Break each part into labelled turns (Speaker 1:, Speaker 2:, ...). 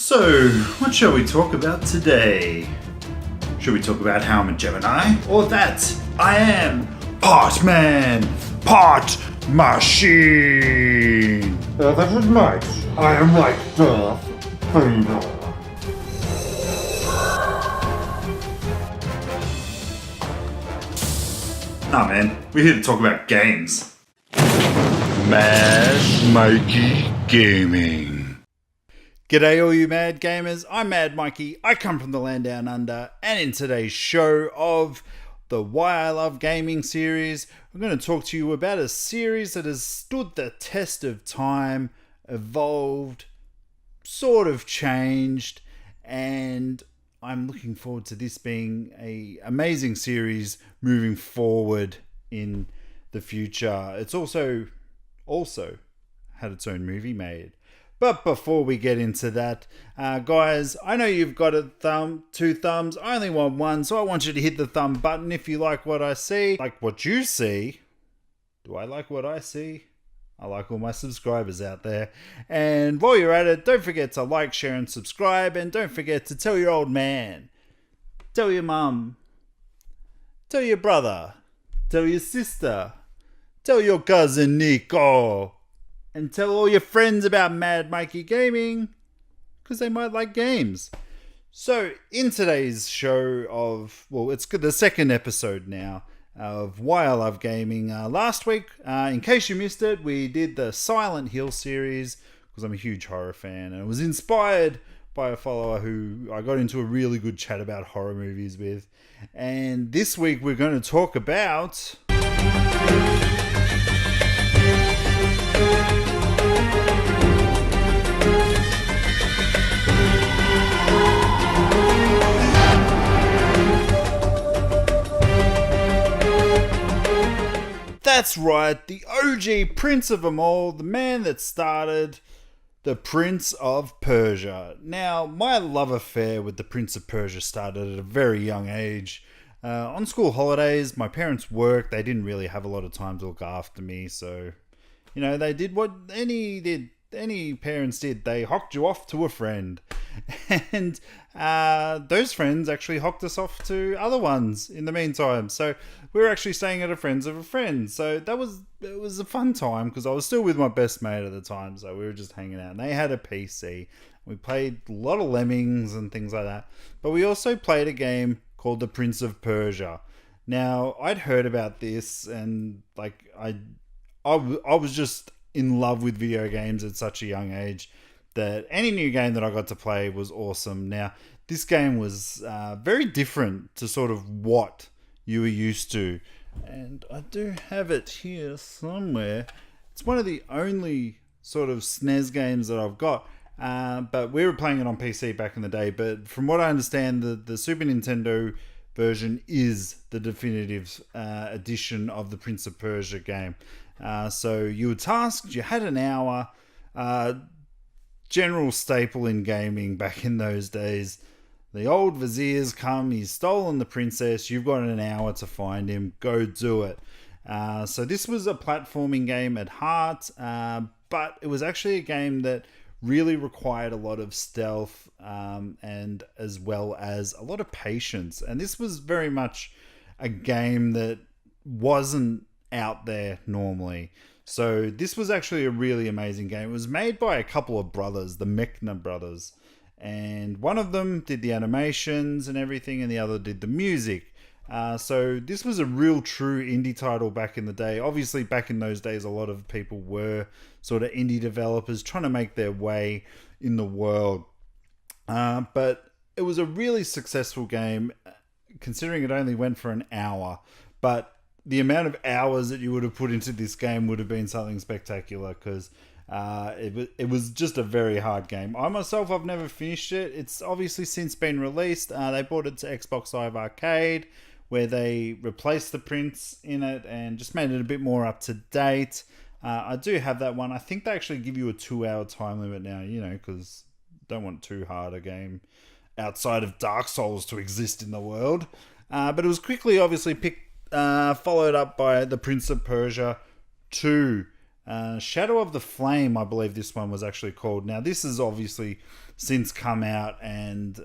Speaker 1: So, what shall we talk about today? Should we talk about how I'm a Gemini? Or that I am part man, part machine?
Speaker 2: That is right. I am like Darth Vader.
Speaker 1: Nah man, we're here to talk about games.
Speaker 2: Mad Mikeey Gaming.
Speaker 1: G'day all you mad gamers, I'm Mad Mikeey, I come from the land down under, and in today's show of the Why I Love Gaming series, I'm going to talk to you about a series that has stood the test of time, evolved, sort of changed, and I'm looking forward to this being an amazing series moving forward in the future. It's also had its own movie made. But before we get into that, guys, I know you've got two thumbs. I only want one, so I want you to hit the thumb button if you like what I see. Like what you see. Do I like what I see? I like all my subscribers out there. And while you're at it, don't forget to like, share, and subscribe. And don't forget to tell your old man, tell your mum, tell your brother, tell your sister, tell your cousin Nico, and tell all your friends about Mad Mikeey Gaming, because they might like games. So, in today's show of, it's the second episode now of Why I Love Gaming. Last week, in case you missed it, we did the Silent Hill series, because I'm a huge horror fan, and it was inspired by a follower who I got into a really good chat about horror movies with. And this week, we're going to talk about... That's right, the OG Prince of them all, the man that started the Prince of Persia. Now, my love affair with the Prince of Persia started at a very young age. On school holidays, my parents worked, they didn't really have a lot of time to look after me, so, they did what any parents did. They hocked you off to a friend. And those friends actually hocked us off to other ones in the meantime. So we were actually staying at a friend's of a friend. So it was a fun time because I was still with my best mate at the time. So we were just hanging out. And they had a PC. We played a lot of Lemmings and things like that. But we also played a game called The Prince of Persia. Now, I'd heard about this and I was just in love with video games at such a young age that any new game that I got to play was awesome. Now, this game was very different to sort of what you were used to. And I do have it here somewhere. It's one of the only sort of SNES games that I've got. But we were playing it on PC back in the day. But from what I understand, the Super Nintendo version is the definitive edition of the Prince of Persia game. So you were tasked, you had an hour, general staple in gaming back in those days. The old vizier's come, he's stolen the princess, you've got an hour to find him, go do it. So this was a platforming game at heart, but it was actually a game that really required a lot of stealth and as well as a lot of patience. And this was very much a game that wasn't out there normally. So this was actually a really amazing game. It was made by a couple of brothers, the Mechner brothers, and one of them did the animations and everything, and the other did the music. So this was a real true indie title back in the day. Obviously back in those days a lot of people were sort of indie developers trying to make their way in the world, but it was a really successful game considering it only went for an hour. But the amount of hours that you would have put into this game would have been something spectacular because it was just a very hard game. I've never finished it. It's obviously since been released. They brought it to Xbox Live Arcade where they replaced the prince in it and just made it a bit more up to date. I do have that one. I think they actually give you a 2-hour time limit now, because don't want too hard a game outside of Dark Souls to exist in the world. But it was quickly obviously followed up by The Prince of Persia 2. Shadow of the Flame, I believe this one was actually called. Now, this has obviously since come out, and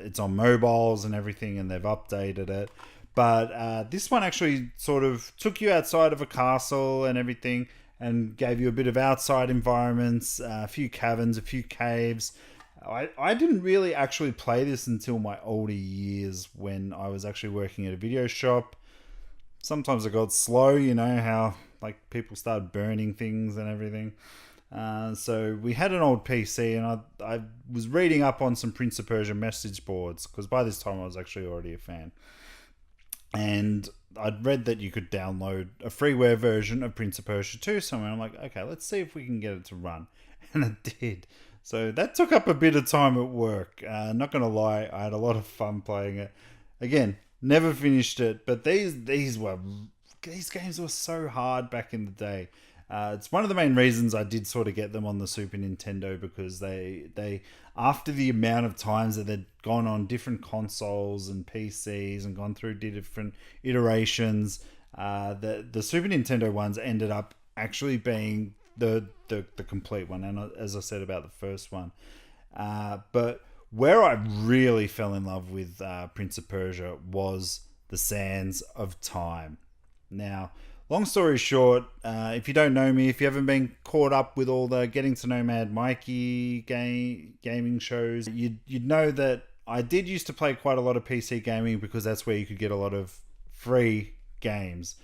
Speaker 1: it's on mobiles and everything, and they've updated it. But this one actually sort of took you outside of a castle and everything, and gave you a bit of outside environments, a few caverns, a few caves. I didn't really actually play this until my older years, when I was actually working at a video shop. Sometimes it got slow, you know how like people started burning things and everything. So we had an old PC, and I was reading up on some Prince of Persia message boards, because by this time I was actually already a fan. And I'd read that you could download a freeware version of Prince of Persia 2 somewhere. I'm like, okay, let's see if we can get it to run. And it did. So that took up a bit of time at work. Not going to lie, I had a lot of fun playing it. Again, never finished it, but these games were so hard back in the day. It's one of the main reasons I did sort of get them on the Super Nintendo, because they after the amount of times that they'd gone on different consoles and PCs and gone through different iterations, the Super Nintendo ones ended up actually being the complete one. And as I said about the first one, but where I really fell in love with Prince of Persia was the Sands of Time. Now, long story short, if you don't know me, if you haven't been caught up with all the Getting to Know Mad Mikeey gaming shows, you'd know that I did used to play quite a lot of PC gaming, because that's where you could get a lot of free games,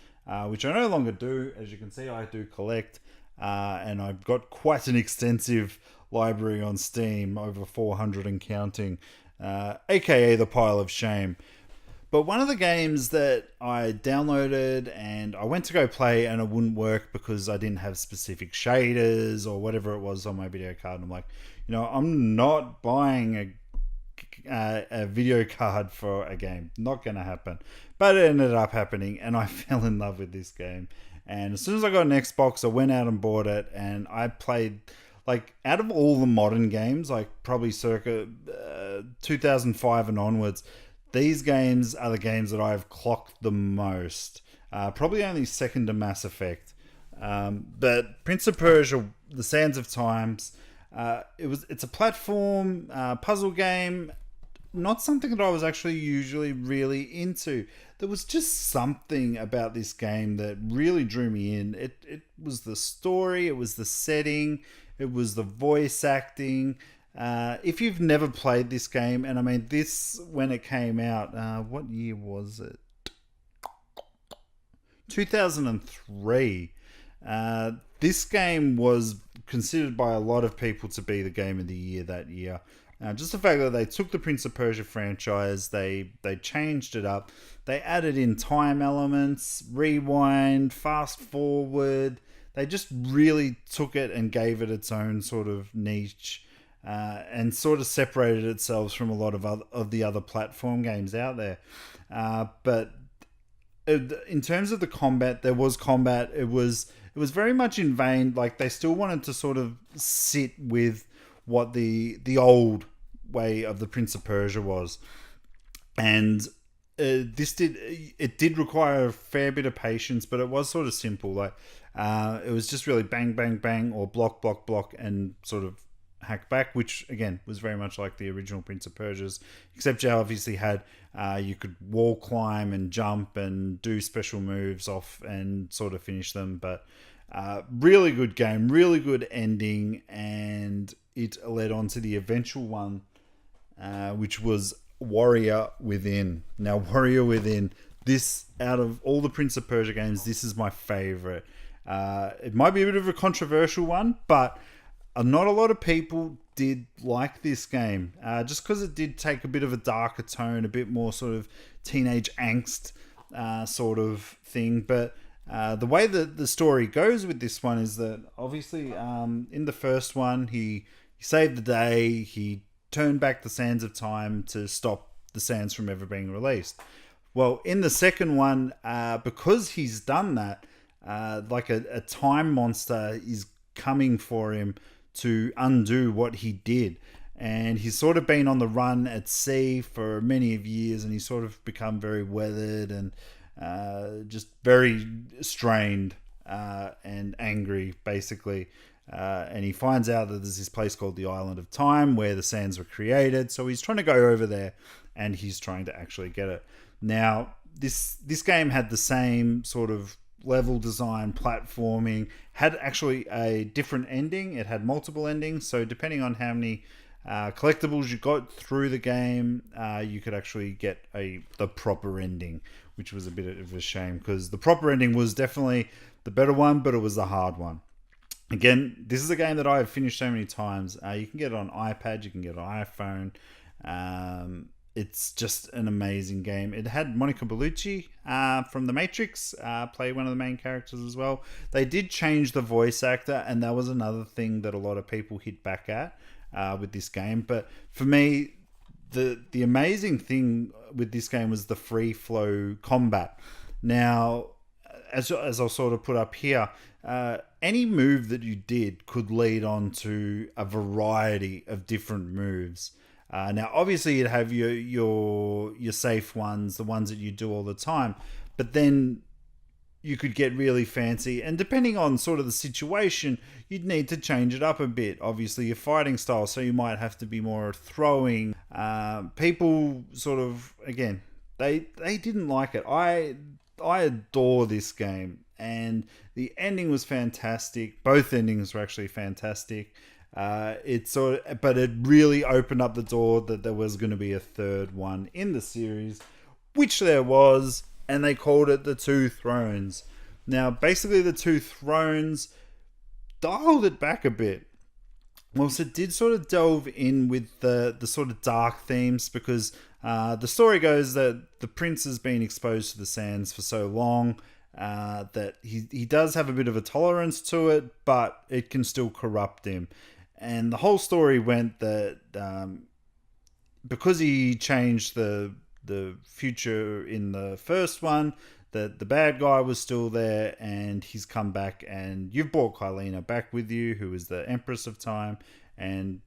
Speaker 1: which I no longer do. As you can see, I do collect, and I've got quite an extensive library on Steam, over 400 and counting, aka the pile of shame. But one of the games that I downloaded and I went to go play, and it wouldn't work because I didn't have specific shaders or whatever it was on my video card. And I'm like, I'm not buying a video card for a game. Not going to happen. But it ended up happening, and I fell in love with this game. And as soon as I got an Xbox, I went out and bought it, and I played, like, out of all the modern games, like probably circa 2005 and onwards, these games are the games that I've clocked the most. Probably only second to Mass Effect. But Prince of Persia, The Sands of Times, it's a platform puzzle game. Not something that I was actually usually really into. There was just something about this game that really drew me in. It was the story, it was the setting, it was the voice acting. If you've never played this game, and I mean this when it came out, what year was it? 2003. This game was considered by a lot of people to be the game of the year that year. Just the fact that they took the Prince of Persia franchise, they changed it up, they added in time elements, rewind, fast forward. They just really took it and gave it its own sort of niche. And sort of separated itself from a lot of the other platform games out there. But in terms of the combat, there was combat. It was very much in vain. Like, they still wanted to sort of sit with what the old way of the Prince of Persia was, and it did require a fair bit of patience, but it was sort of simple. Like, it was just really bang, bang, bang, or block, block, block, and sort of hack back, which again was very much like the original Prince of Persia's, except you obviously had you could wall climb and jump and do special moves off and sort of finish them. But really good game, really good ending, and it led on to the eventual one, which was Warrior Within. Now, Warrior Within, this, out of all the Prince of Persia games, this is my favorite. It might be a bit of a controversial one, but not a lot of people did like this game, just because it did take a bit of a darker tone, a bit more sort of teenage angst sort of thing. But the way that the story goes with this one is that obviously in the first one, he saved the day, he turned back the Sands of Time to stop the Sands from ever being released. Well, in the second one, because he's done that, like a time monster is coming for him to undo what he did. And he's sort of been on the run at sea for many of years, and he's sort of become very weathered and just very strained and angry, basically. And he finds out that there's this place called the Island of Time where the sands were created. So he's trying to go over there, and he's trying to actually get it. Now, this game had the same sort of level design, platforming, had actually a different ending. It had multiple endings, so depending on how many collectibles you got through the game, you could actually get the proper ending, which was a bit of a shame, because the proper ending was definitely the better one, but it was the hard one. Again, this is a game that I have finished so many times. You can get it on iPad, you can get it on iPhone. It's just an amazing game. It had Monica Bellucci from The Matrix play one of the main characters as well. They did change the voice actor, and that was another thing that a lot of people hit back at with this game. But for me, the amazing thing with this game was the free flow combat. Now, as I'll sort of put up here, any move that you did could lead on to a variety of different moves. Now, obviously, you'd have your safe ones, the ones that you do all the time, but then you could get really fancy, and depending on sort of the situation, you'd need to change it up a bit. Obviously, your fighting style, so you might have to be more throwing. People sort of, again, they didn't like it. I adore this game, and the ending was fantastic. Both endings were actually fantastic. But it really opened up the door that there was going to be a third one in the series, which there was, and they called it the Two Thrones. Now, basically, the Two Thrones dialed it back a bit. Whilst it did sort of delve in with the sort of dark themes, because the story goes that the prince has been exposed to the sands for so long that he does have a bit of a tolerance to it, but it can still corrupt him. And the whole story went that because he changed the future in the first one, that the bad guy was still there, and he's come back, and you've brought Kylena back with you, who is the Empress of Time, and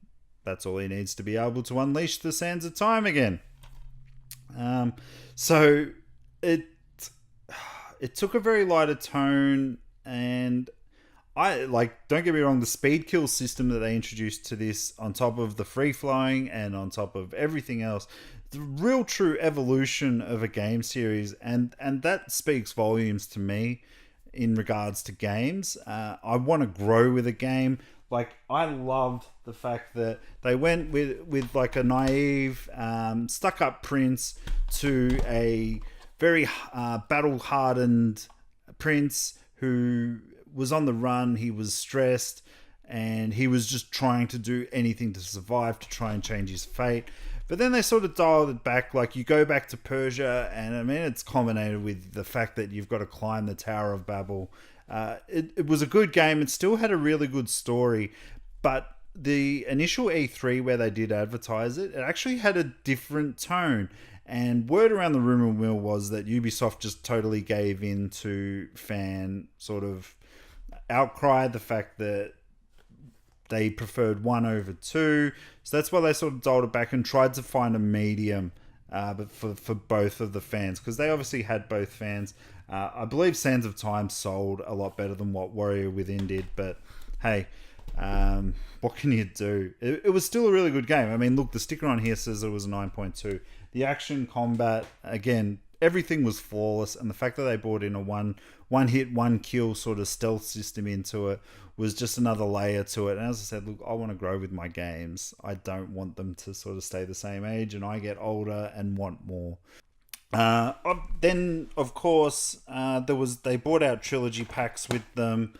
Speaker 1: that's all he needs to be able to unleash the sands of time again. So it took a very lighter tone, and don't get me wrong, the speed kill system that they introduced to this, on top of the free flowing and on top of everything else, the real true evolution of a game series, and that speaks volumes to me in regards to games. I want to grow with a game. Like, I loved the fact that they went with like a naive, stuck-up prince to a very battle-hardened prince who was on the run. He was stressed, and he was just trying to do anything to survive, to try and change his fate. But then they sort of dialed it back. Like, you go back to Persia, and I mean, it's culminated with the fact that you've got to climb the Tower of Babel. It was a good game. It still had a really good story, but the initial E3 where they did advertise it actually had a different tone. And word around the rumor mill was that Ubisoft just totally gave in to fan sort of outcry, the fact that they preferred 1 over 2. So that's why they sort of dialed it back and tried to find a medium, but for both of the fans, because they obviously had both fans. I believe Sands of Time sold a lot better than what Warrior Within did, but hey, what can you do? It was still a really good game. I mean, look, the sticker on here says it was a 9.2. The action, combat, again, everything was flawless, and the fact that they brought in a one hit, one kill sort of stealth system into it was just another layer to it. And as I said, look, I want to grow with my games. I don't want them to sort of stay the same age, and I get older and want more. Then, of course, they brought out Trilogy packs with them.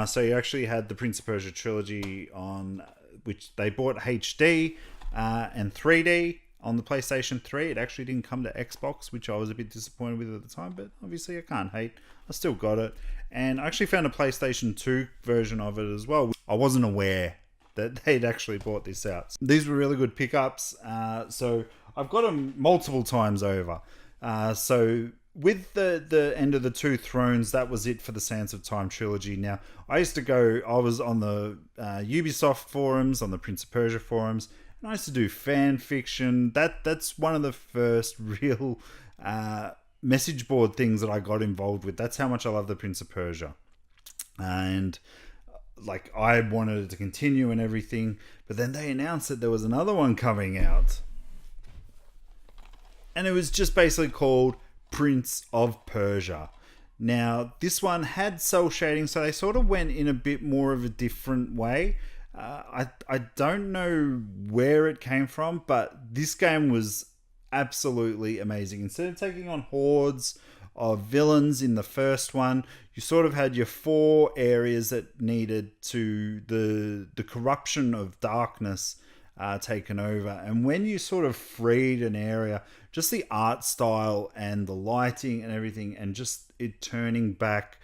Speaker 1: So you actually had the Prince of Persia Trilogy on, which they bought HD and 3D on the PlayStation 3. It actually didn't come to Xbox, which I was a bit disappointed with at the time, but obviously I can't hate. I still got it. And I actually found a PlayStation 2 version of it as well. I wasn't aware that they'd actually brought this out. These were really good pickups. So I've got them multiple times over. So with the end of the Two Thrones, that was it for the Sands of Time trilogy. Now, I was on the Ubisoft forums, on the Prince of Persia forums, and I used to do fan fiction. That's one of the first real message board things that I got involved with. That's how much I love the Prince of Persia. and like I wanted it to continue and everything, but then they announced that there was another one coming out, and it was just basically called Prince of Persia. Now, this one had cell shading, so they sort of went in a bit more of a different way. I don't know where it came from, but this game was absolutely amazing. Instead of taking on hordes of villains in the first one, you sort of had your four areas that needed to the corruption of darkness taken over. And when you sort of freed an area, just the art style and the lighting and everything, and just it turning back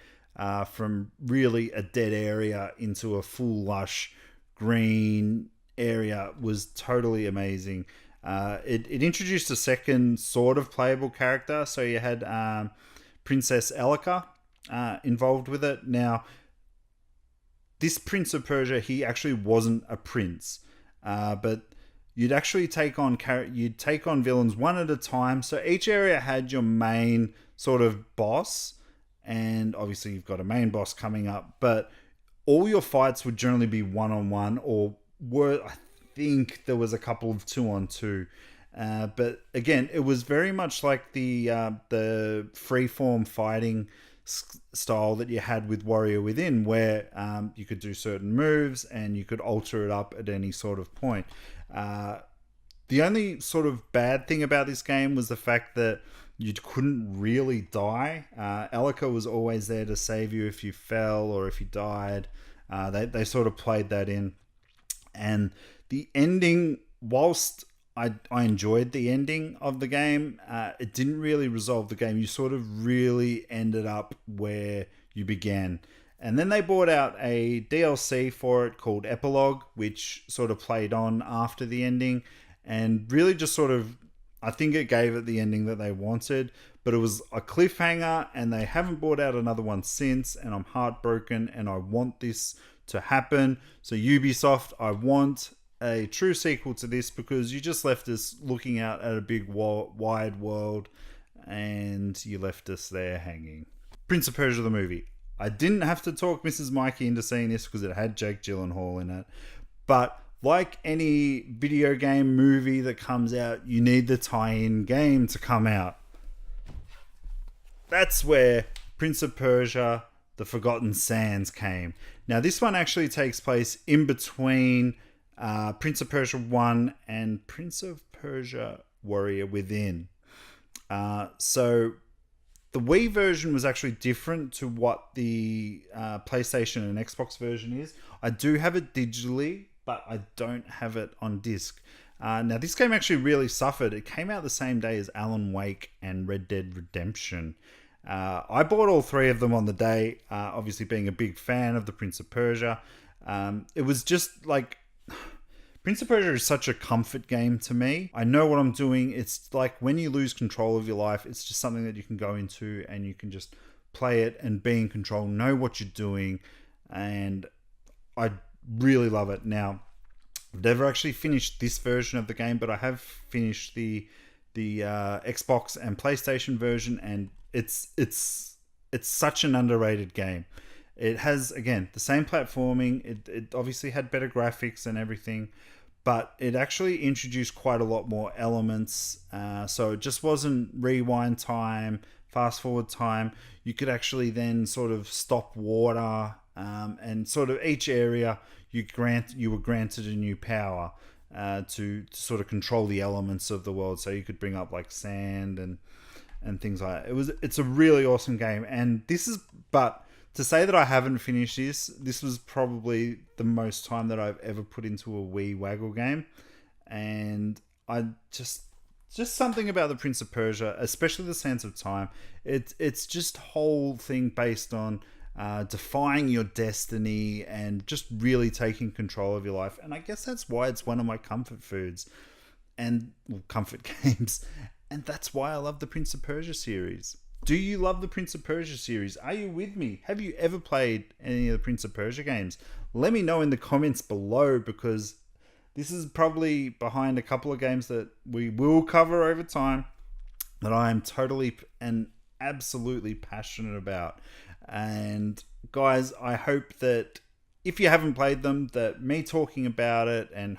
Speaker 1: from really a dead area into a full lush green area was totally amazing. It introduced a second sort of playable character, so you had Princess Elika involved with it. Now, this Prince of Persia, he actually wasn't a prince, but you'd actually take on villains one at a time. So each area had your main sort of boss, and obviously you've got a main boss coming up, but all your fights would generally be one-on-one, or I think there was a couple of two-on-two. But again, it was very much like the freeform fighting style that you had with Warrior Within, where you could do certain moves and you could alter it up at any sort of point. The only sort of bad thing about this game was the fact that you couldn't really die. Elika was always there to save you if you fell or if you died. They sort of played that in. And the ending, whilst I enjoyed the ending of the game, it didn't really resolve the game. You sort of really ended up where you began. And then they brought out a DLC for it called Epilogue, which sort of played on after the ending, and really just sort of, I think it gave it the ending that they wanted, but it was a cliffhanger, and they haven't brought out another one since, and I'm heartbroken, and I want this to happen. So Ubisoft, I want a true sequel to this, because you just left us looking out at a big wide world, and you left us there hanging. Prince of Persia the movie. I didn't have to talk Mrs. Mikeey into seeing this because it had Jake Gyllenhaal in it, but like any video game movie that comes out, you need the tie-in game to come out. That's where Prince of Persia The Forgotten Sands came. Now, this one actually takes place in between Prince of Persia 1 and Prince of Persia Warrior Within. So the Wii version was actually different to what the PlayStation and Xbox version is. I do have it digitally, but I don't have it on disc. Now, this game actually really suffered. It came out the same day as Alan Wake and Red Dead Redemption. I bought all three of them on the day, obviously being a big fan of the Prince of Persia. It was just like... Prince of Persia is such a comfort game to me. I know what I'm doing. It's like when you lose control of your life, it's just something that you can go into and you can just play it and be in control, know what you're doing, and I really love it. Now, I've never actually finished this version of the game, but I have finished the Xbox and PlayStation version, and it's such an underrated game. It has, again, the same platforming. It obviously had better graphics and everything, but it actually introduced quite a lot more elements. So it just wasn't rewind time, fast forward time. You could actually then sort of stop water, and sort of each area you were granted a new power to sort of control the elements of the world. So you could bring up like sand and things like that. It's a really awesome game, and but to say that I haven't finished this was probably the most time that I've ever put into a Wii Waggle game. And I just something about the Prince of Persia, especially the Sands of Time, it's just whole thing based on defying your destiny and just really taking control of your life. And I guess that's why it's one of my comfort foods and comfort games. And that's why I love the Prince of Persia series. Do you love the Prince of Persia series? Are you with me? Have you ever played any of the Prince of Persia games? Let me know in the comments below, because this is probably behind a couple of games that we will cover over time that I am totally and absolutely passionate about. And guys, I hope that if you haven't played them, that me talking about it and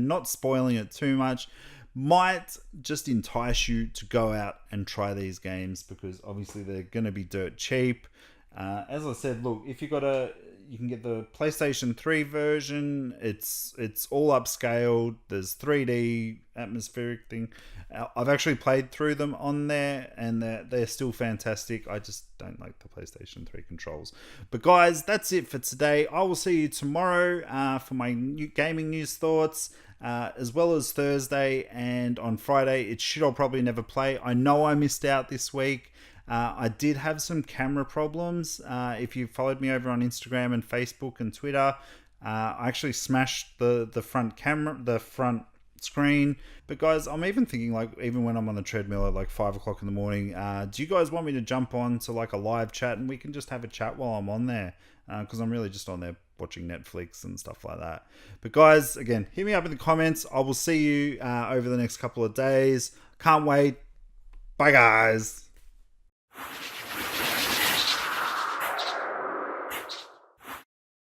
Speaker 1: not spoiling it too much might just entice you to go out and try these games, because obviously they're going to be dirt cheap. As I said, look, if you can get the PlayStation 3 version. It's all upscaled. There's 3D atmospheric thing. I've actually played through them on there, and they're still fantastic. I just don't like the PlayStation 3 controls. But guys, that's it for today. I will see you tomorrow for my new gaming news thoughts, as well as Thursday, and on Friday it's shit I'll probably never play. I know I missed out this week. I did have some camera problems. If you followed me over on Instagram and Facebook and Twitter, I actually smashed the front camera, the front screen. But guys, I'm even thinking, like, even when I'm on the treadmill at like 5 o'clock in the morning, do you guys want me to jump on to like a live chat and we can just have a chat while I'm on there? Because I'm really just on there watching Netflix and stuff like that. But guys, again, hit me up in the comments. I will see you over the next couple of days. Can't wait. Bye guys.